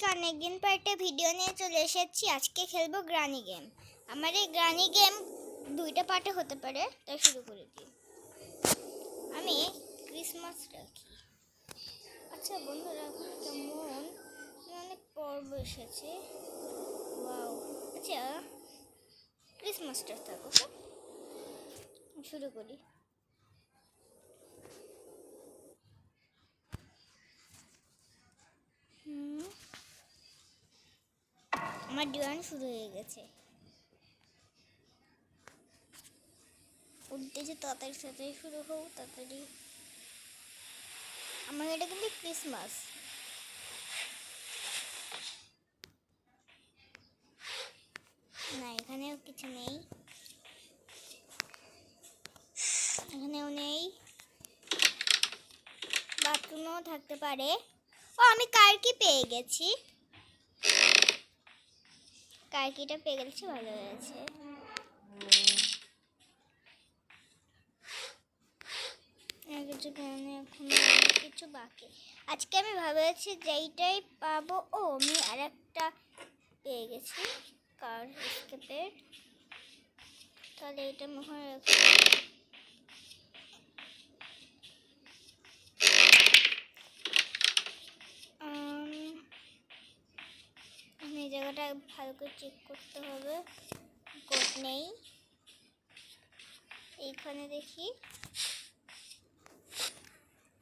আজকে অনেকদিন পর একটা ভিডিও নিয়ে চলে এসেছি। আজকে খেলবো গ্রানি গেম। আমার এই গ্রানি গেম দুইটা পার্টে হতে পারে, তাই শুরু করে দিই। আমি ক্রিসমাস রাখি। আচ্ছা বন্ধুরা, এখন কেমন অনেক পর্ব এসেছে। ওয়াও, আচ্ছা ক্রিসমাসটা থাকুক, শুরু করি। আমার ডিওয়ান শুরু হয়ে গেছে। উঠতে যে তাড়াতাড়ি তাড়াতাড়ি শুরু হোক, তাড়াতাড়ি। আমার এটা কিন্তু ক্রিসমাস। না, এখানেও কিছু নেই, এখানেও নেই। বাথরুমেও থাকতে পারে। ও, আমি কার্কি পেয়ে গেছি। কার্কিটা পেয়ে গেছি, ভালো হয়েছে। কিছু বাকি। আজকে আমি ভাবছি যেইটাই পাবো। ও, আমি আর একটা পেয়ে গেছি, কার স্কেপের। তাহলে এটা মনে রাখি। এই জায়গাটা ভালো করে চেক করতে হবে। কোড নেই এইখানে, দেখি।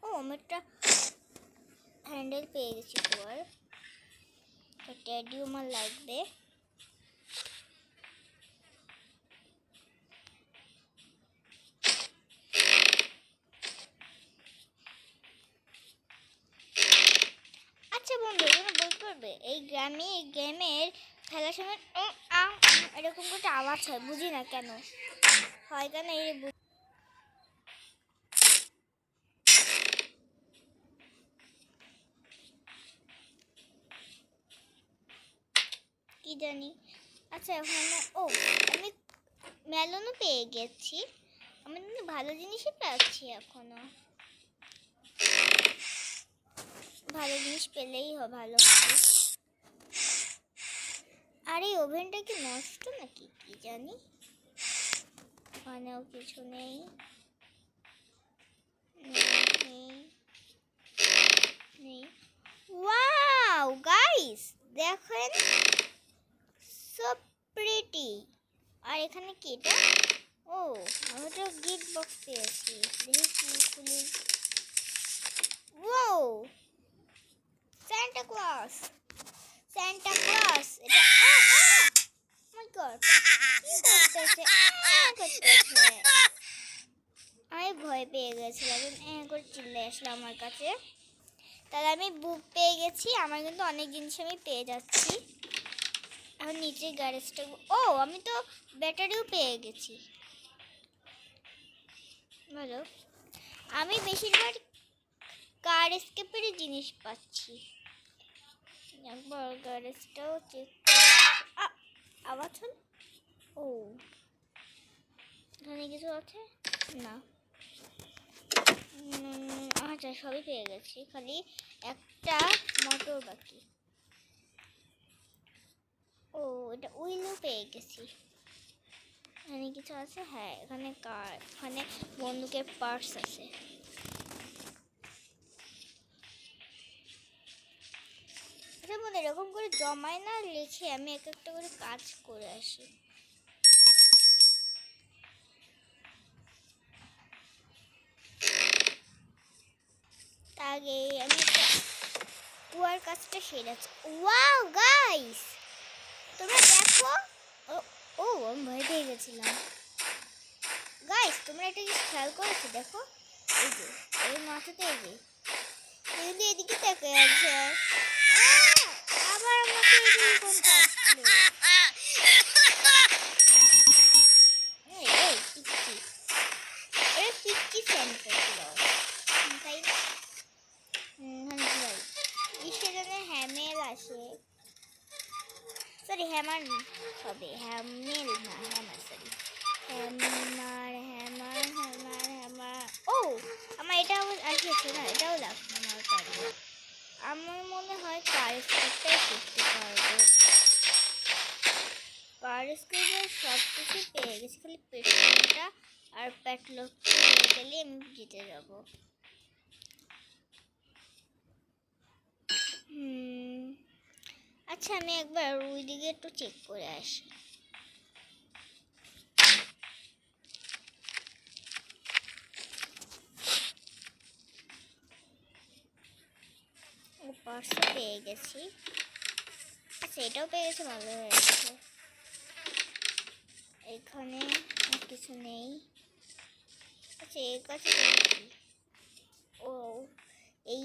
ও, আমি একটা হ্যান্ডেল পেয়ে গেছি পর। ট্যাডিও আমার লাগবে। আচ্ছা বন্ধু, বলতে পারবে এই গেমের খেলার সময় এরকম একটা আওয়াজ হয়, বুঝি না কেন হয়, কেন এই কি জানি। আচ্ছা এখন আমি মেলনও পেয়ে গেছি। আমি ভালো জিনিসই পাচ্ছি এখনো। ভালো জিনিস পেলেই ভালো হবে। আর এই ওভেনটা কি নষ্ট নাকি কি জানি। ওখানেও কিছু নেই। ওয়াও গাইস, দেখেন, সো প্রিটি। আর এখানে কি এটা? ও, আমি তো গিফট বক্স পেয়েছি। দেখি কি খুলি। Wow, Santa Claus. Santa Claus, এটা মাই গড, কি করতেছে? আমি ভয় পেয়ে গেছিলাম, করে চিল্লে আসলো আমার কাছে। তাহলে আমি বুক পেয়ে গেছি। আমার কিন্তু অনেক জিনিস আমি পেয়ে যাচ্ছি। এখন নিচে গ্যারেজটা। ও, আমি তো ব্যাটারিও পেয়ে গেছি। ভালো, আমি বেশিরভাগ কার স্কেপের জিনিস পাচ্ছি। একবার গ্যারেজটাও চেক করে আওয়াজ হল। ও, এখানে কিছু আছে না। আচ্ছা, সবই পেয়ে গেছি, খালি একটা মোটর বাকি। ও, এটা উইলও পেয়ে গেছি। এখানে কিছু আছে? হ্যাঁ, এখানে কার, এখানে বন্দুকের পার্টস আছে। যেমন এরকম করে জমায় না লিখে আমি এক একটা করে কাজ করে আসি। আগে আমি কুয়ার কাজটা সেরেছি। ওয়াও গাইস, তোমরা দেখো। ও, আমি ভয় পেয়ে গেছিলাম। গাইস, তোমরা একটা জিনিস খেয়াল করেছো? দেখো, এই যে এই মাথাতে, এই যে যদি এদিকে তাকে আছে, আবার আমাকে এরকম কাটলো। এই পিচ্চি, এর পিচ্চি সেন্ট করলো, তাই না? ভাই, ঈশ্বরের হ্যামেল আসে। সরি, হ্যামার হবে, হ্যামেল না, hammer. Sorry, hammer hammer hammer hammer. ও, আমার এটাও আসিয়েছে না, এটাও লাগবে আমার কাছে। আমার মনে হয় কার স্কেপটাই করতে পারবো। কার স্কেপের সব কিছু পেয়ে গেছি, খালি পেট্রোলটা আর প্যাটলকটা হয়ে গেলে আমি জিতে যাব। আচ্ছা আমি একবার ওই দিকে একটু চেক করে আসি। ও পার্সে পেয়ে গেছি। আচ্ছা এটাও পেয়ে গেছে, ভালো হয়ে গেছে। এখানে আর কিছু নেই। আচ্ছা এর কাছে ও এই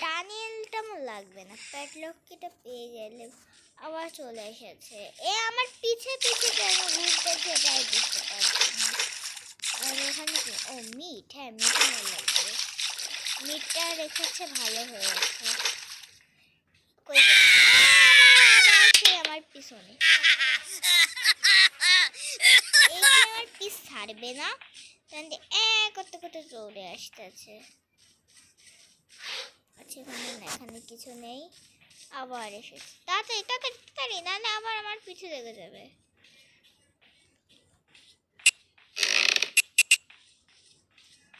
টানেলটা আমার লাগবে না, প্যাডলকটা পেয়ে গেলে আবার চলে এসেছে। এ আমার পিছে পিছে কেন ঘুরতেছে এটাই বুঝতে পারছি না। আর এখানে কি ও মিট, হ্যাঁ মিট আমার লাগবে। মিটটা রেখেছে, ভালো হয়ে গেছে। কই আমার পিছনে আমার পিস ছাড়বে না, করতে করতে চলে আসতেছে। আচ্ছা এখানে না, এখানে কিছু নেই। আবার এসেছে, তাড়াতাড়ি তাড়াতাড়ি তাড়াতাড়ি, না না আবার আমার পিছু লেগে যাবে।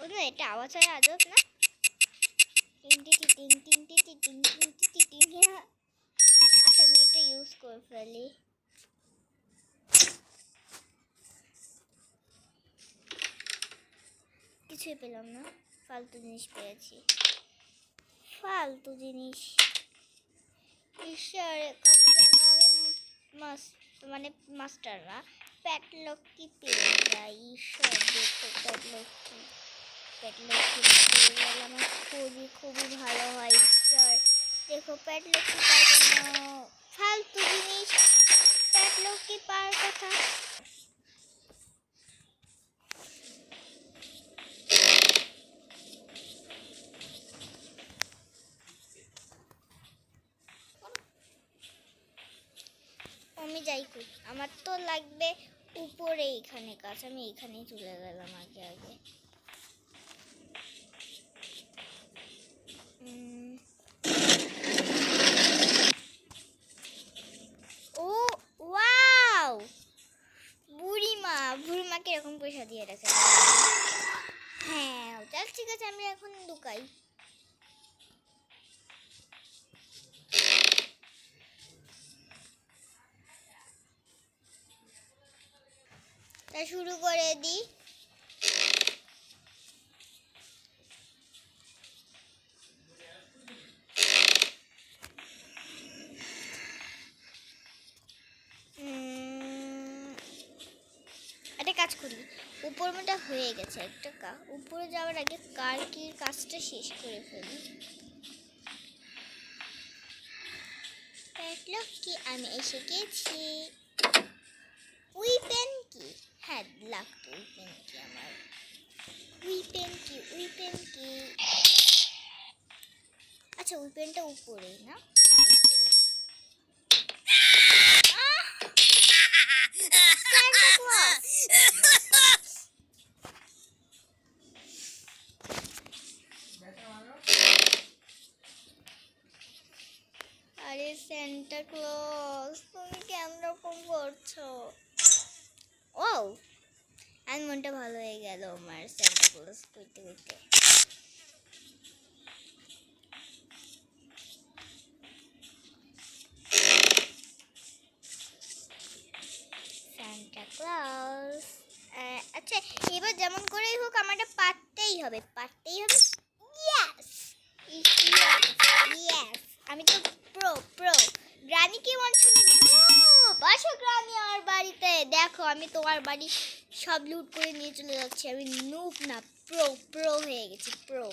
ওটা এটা আওয়াজ হয় আজব না? আচ্ছা আমি এটা ইউজ করে ফেলি। কিছুই পেলাম না, ফালতু জিনিস পেয়েছি, ফালতু জিনিস। ঈশ্বর এখানে যেন আমি মানে মাস্টার না, প্যাটলকি পেয়ে যাই। ঈশ্বর দেখো প্যাটলকি পেয়ে গেলে আমার খুবই খুবই ভালো হয়। ঈশ্বর দেখো প্যাটলকি পাওয়ার জন্য ফালতু জিনিস, প্যাটলকি পাওয়ার কথা। আমি যাই করি, আমার তো লাগবে উপরে এইখানে কাছে, আমি এইখানেই চলে গেলাম আগে আগে। ও ওয়াও, বুড়িমাকে এরকম পয়সা দিয়ে রেখে। হ্যাঁ ওটা ঠিক আছে, আমি এখন লুকাই। তা শুরু করে দিই। একটা কাজ করি, উপর মোটা হয়ে গেছে একটা উপরে যাওয়ার আগে কার কি কাজটা শেষ করে ফেলি। কি আমি এসে গেছি। উইপেন কি, হ্যাঁ লাগতো উইপেন কি আমার, উইপেন কি। আচ্ছা উইপেনটা উপরে না, উপরে। আরে সান্টা ক্লজ তুমি কেন রকম করছো? ও আর মনটা ভালো হয়ে গেল আমার সান্টা ক্লজ করতে করতে। সান্টা ক্লজ আচ্ছা এবার যেমন করেই হোক আমারটা পারতেই হবে। ইয়েস ইয়েস, আমি তো প্রো গ্রানিকে বলছি। বাসো গ্রানি আমার বাড়িতে, দেখো আমি তোমার বাড়ি সব লুট করে নিয়ে চলে যাচ্ছি। আমি নুব না, প্রো হয়ে গেছি, প্রো।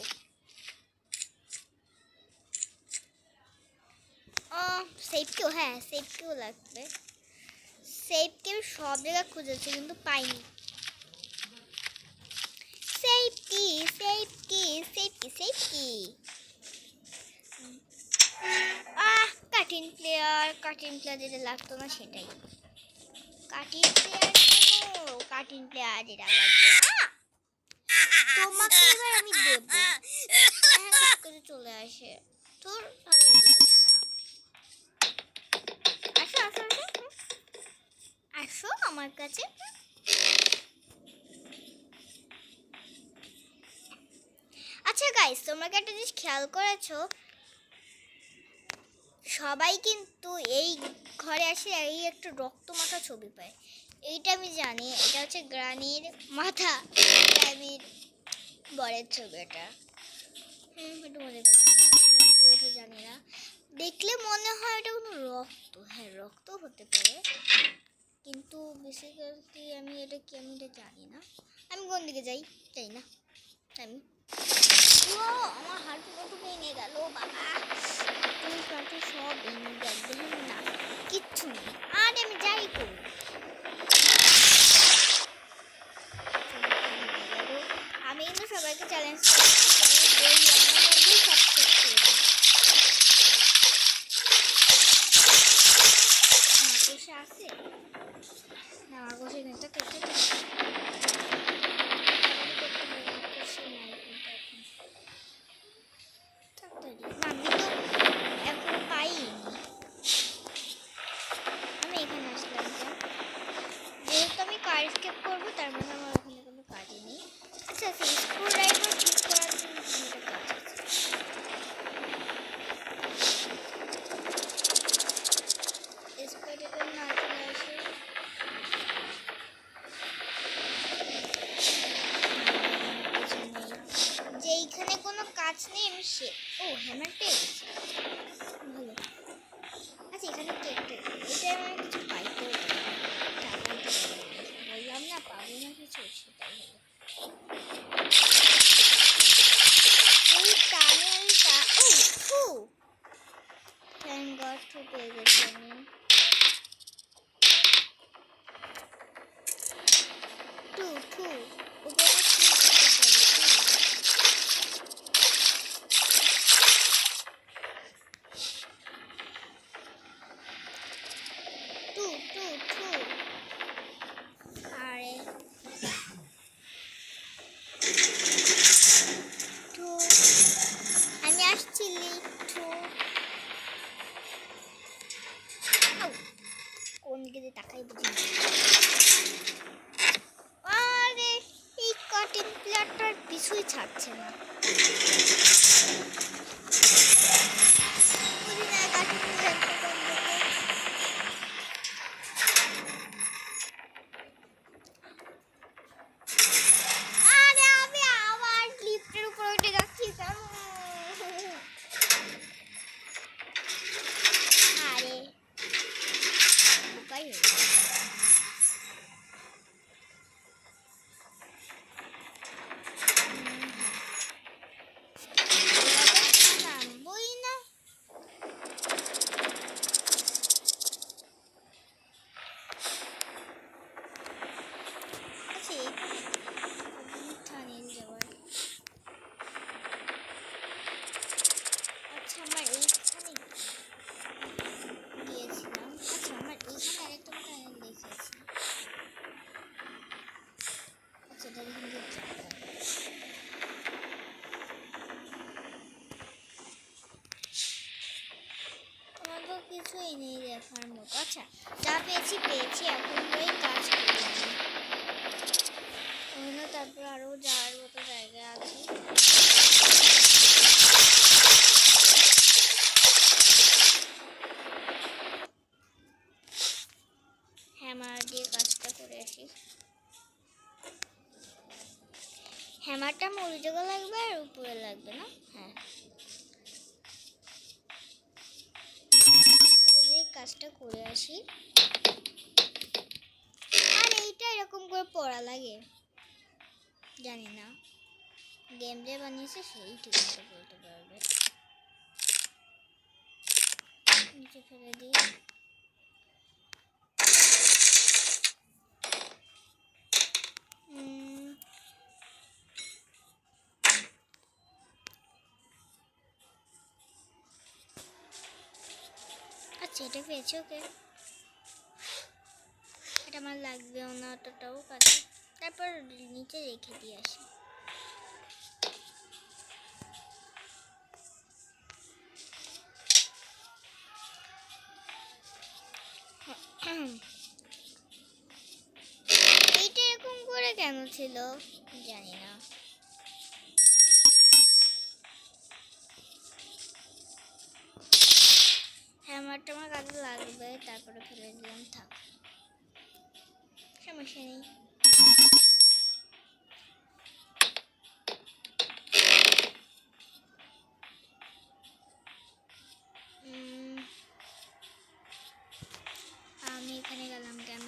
সেফ কেউ, হ্যাঁ সেফ কেউ লাগবে। সেফ কেউ সব জায়গায় খুঁজেছে কিন্তু পাইনি। সেফটি কাটিং প্লেয়ার যেটা লাগতো না সেটাই। কাটিং প্লেয়ার যেটা লাগবে তোমাকে এবার আমি দেবো। করে চলে আসে, তোর ভালো লাগে না। আসো আসো আসো আসো আমার কাছে। আচ্ছা গাইস, তোমরা কি একটা জিনিস খেয়াল করেছো, সবাই কিন্তু এই ঘরে আসে এই একটা রক্ত মাখা ছবি পায়। এইটা আমি জানি, এটা হচ্ছে গ্রানির মাথা, গ্রানির বরের ছবি। এটা একটু মনে করছি না, জানি না, দেখলে মনে হয় এটা কোনো রক্ত। হ্যাঁ, রক্ত হতে পারে, কিন্তু বেসিক্যালি আমি এটা কি, আমি এটা জানি না। আমি কোন দিকে যাই যাই না আমি। আমার হাত কত ভেঙে গেল বাবা, তুই কাটে সব ভেঙে গেল, দেখুন না কিচ্ছু নেই। আর আমি যাই করি, আমি কিন্তু সবাইকে চ্যালেঞ্জ করছি আমি বই আমার মধ্যেই সব শেষ করে দেবো। মাকড়সা আছে না, মাকড়সা কিন্তু কেটে আমি তো এখন পাইনি। আমি এখানে আসলাম কেন? যেহেতু আমি কার স্কেপ করবো, তার মানে আমার ওখানে কোনো কাজই নেই। আচ্ছা আচ্ছা, স্ক্রু ড্রাইভার ঠিক করার জন্য একটা কাজ আছে। স্পাইডারম্যান না চলে আসে, যে এইখানে কোনো কাজ নেই আমি সে। ও হ্যামার পেয়েছি, ভালো। আচ্ছা এখানে কেটে এটা আমি কিছু পাইতেও বললাম না, পাবো না কিছু, সেটাই হলো এই টানেলটা। ও থু, থ্যাংক গড থু পেয়ে গেছি আমি। টু থু উপরে টু টু টু। আরে টু, আমি আসছি টু। কোন দিকে তাকাই বুঝি। আরে এই কাটিং প্লেয়ারটার কিছুই ছাড়ছে না। বুঝি না কাটিং প্লেয়ারটা কোন দিকে। আরে আমি আবার লিফটের উপর উঠে যাচ্ছি। আরে বোকাই হয়ে গেছে। নামবই না। আচ্ছা টানেল যাওয়ার, আচ্ছা আমার এইখানে গিয়েছিলাম। আচ্ছা আমার এইখানে আরেকটা টানেল দেখেছি। আচ্ছা এটা এখান দিয়ে তোমার তো কিছুই নেই দেখার মতো। আচ্ছা যা পেয়েছি পেয়েছি, এখন ওই কাজ করি আমি। ওখানে তারপর আরও যাওয়ার মতো জায়গা আছে। হ্যামার দিয়ে কাজটা করে আসি। হ্যামারটা মরে জায়গা লাগবে আর উপরে লাগবে না। হ্যাঁ, কাজটা করে আসি। আর এইটা এরকম করে পড়া লাগে জানি না, গেম যে বানিয়েছে সেই ঠিক মতো বলতে পারবে। নিচে ফেলে দিই। আচ্ছা এটা পেয়েছি, ওকে এটা আমার লাগবেও না অতটাও কাজে। তারপর নিচে রেখে দিয়ে আসি। এইটা এরকম করে কেন ছিল জানি না। হ্যামারটা আমার কাজে লাগবে, তারপরে ফেলে দিলাম, থাক সমস্যা নেই। আমি এখানে গেলাম কেন,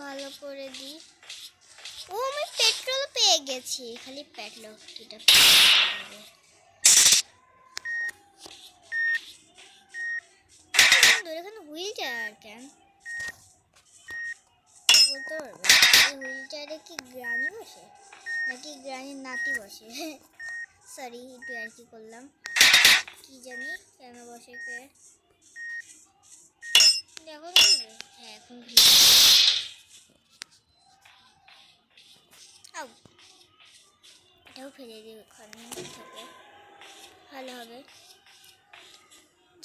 ভালো করে দিই। ও আমি পেট্রোল পেয়ে গেছি, খালি পেট্রোলটা এখানে হুইল চেয়ার কেন বলতে পারবে? এই হুইল চেয়ারে কি গ্রানি বসে নাকি গ্রানির নাতি বসে? সরি একটু আর কি করলাম, কি জানি কেন বসে কে এখন ঘুরবে। হ্যাঁ এখন ঘুরবে। এটাও ফেলে দিই ওখানে থেকে, ভালো হবে।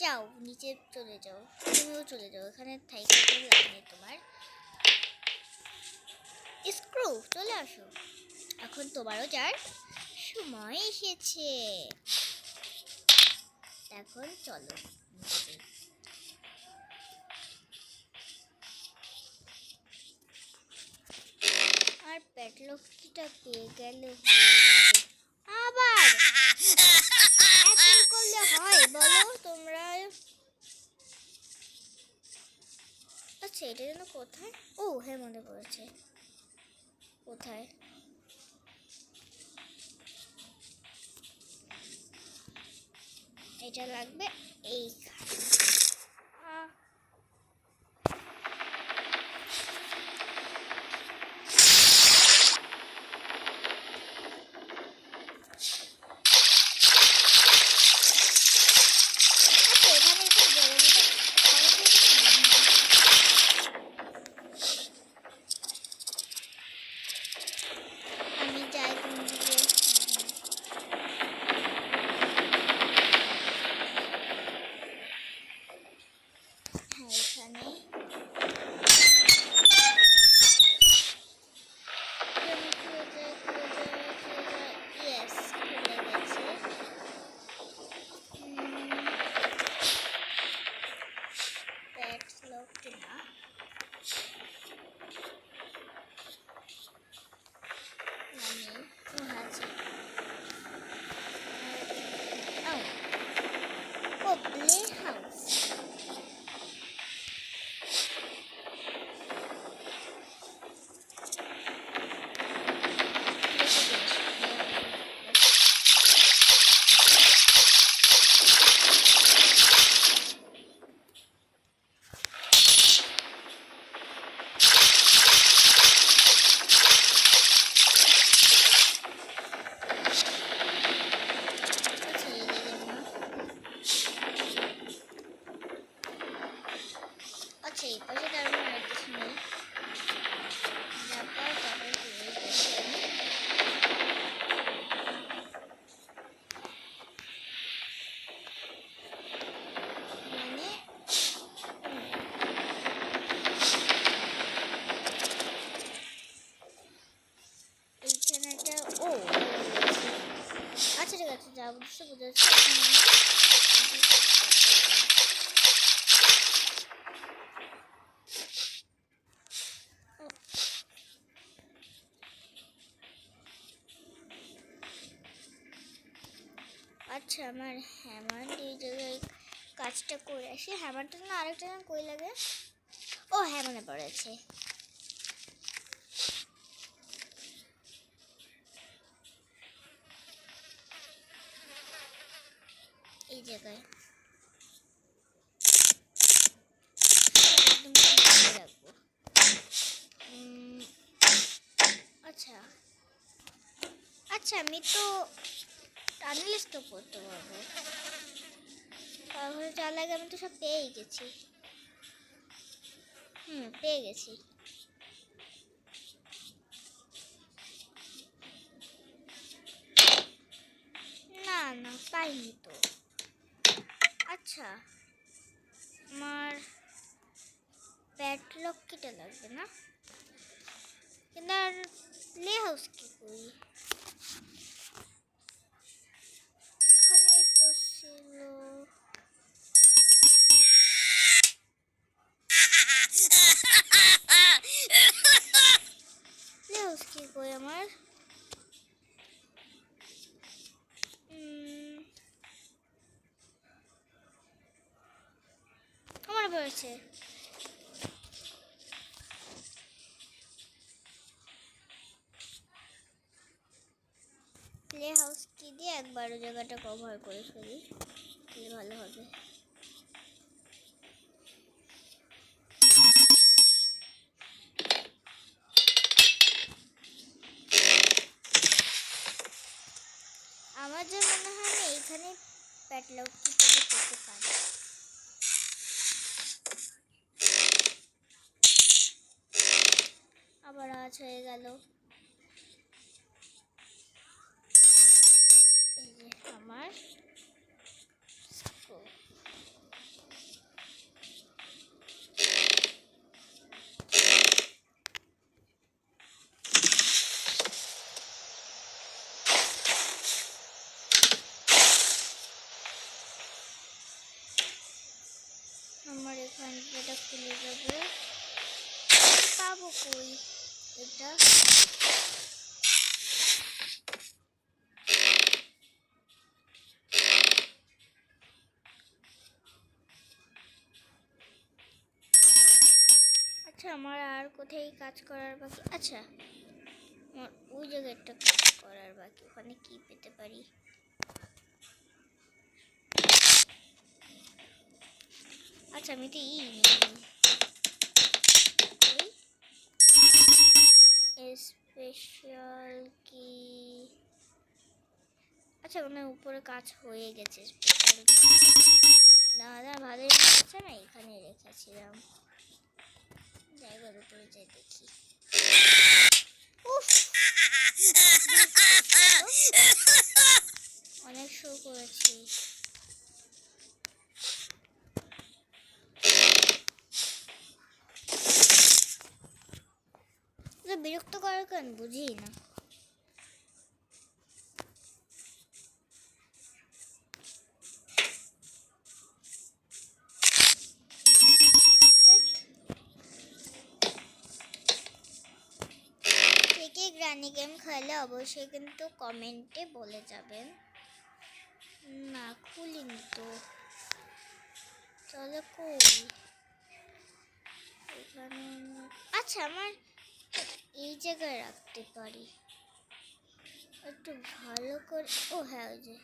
যাও নিচে চলে যাও, তুমিও চলে যাও, এখানে থাইকে লাভ নেই তোমার। স্ক্রু চলে আসো, এখন তোমারও যার সময় এসেছে। এখন চলো নিচে। আর প্যাটলকটা পেয়ে গেলে হয়ে যাবে। আবার এত করলে হয় বলো তোমরা? আচ্ছা এটা যেন কোথায়, ও হ্যাঁ মনে পড়েছে, কোথায় এটা লাগবে, এইখানে। আমি যাই কোন দিকে, হ্যাঁ এখানে ইয়েস খুলে গেছে। প্যাটলক না, মানে আছে ও প্লে হাউস। আচ্ছা এই পাশে তার মানে আর কিছু নেই, মানে এইখানে একটা ও আচ্ছা ঠিক আছে যা বুঝতে বুঝেছি। আচ্ছা আমার হ্যামার এই জায়গায় কাজটা করে আসি, হ্যামারটা না আরেকটা না কই লাগে, ও হ্যাঁ মনে পড়েছে। এই জায়গায় একদম রাখবো। আচ্ছা আচ্ছা আমি তো টানেল স্টপ করতে পারবো, তাহলে যার লাগে আমি তো সব পেয়েই গেছি। পেয়ে গেছি। না না পাইনি তো। আচ্ছা আমার আসবে না, কিন্তু আর প্লে হাউস কি করি? এখানেই তো ছিল। প্লে হাউস কি করি আমার? আমার পড়েছে। প্লে হাউস কি দিয়ে একবার জায়গাটা কভার করে ফেলি, তাহলে ভালো হবে। আমার যে মনে হয় না এইখানে প্যাটলকটি করে পেতে পারি। আবার আজ হয়ে গেল। এই যে আমার আমার এখান থেকে খুলে যাবে। পাবো কই এটা? আচ্ছা আমার আর কোথায় কাজ করার বাকি? আচ্ছা আমার ওই জায়গাটা কাজ করার বাকি, ওখানে কি পেতে পারি? আচ্ছা আমি তো স্পেশাল কি? আচ্ছা মানে উপরে কাজ হয়ে গেছে। স্পেশাল দাদা ভালোই রেখেছে না, এখানে রেখেছিলাম। জায়গার উপরে যাই দেখি। অনেক শো করেছি। বিরক্ত করার কেন বুঝি না। কে গ্রানি গেম খেলে অবশ্যই কিন্তু কমেন্টে বলে যাবেন। না খুলিনি তো, তাহলে কই এখানে? আচ্ছা আমার এই জায়গায় রাখতে পারি একটু ভালো করে। ও হ্যাঁ ওই যে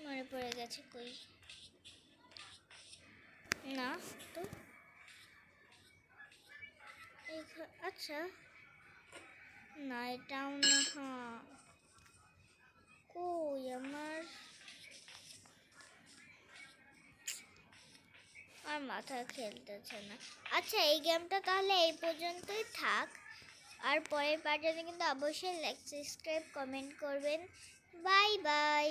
মনে পড়ে গেছে। কই না তো, আচ্ছা না এটাও না। হ্যাঁ কই আমার আর মাথা খেলতেছে না। আচ্ছা এই গেমটা তাহলে এই পর্যন্তই থাক। আর পরের পার্টে কিন্তু অবশ্যই লাইক সাবস্ক্রাইব কমেন্ট করবেন। Bye bye.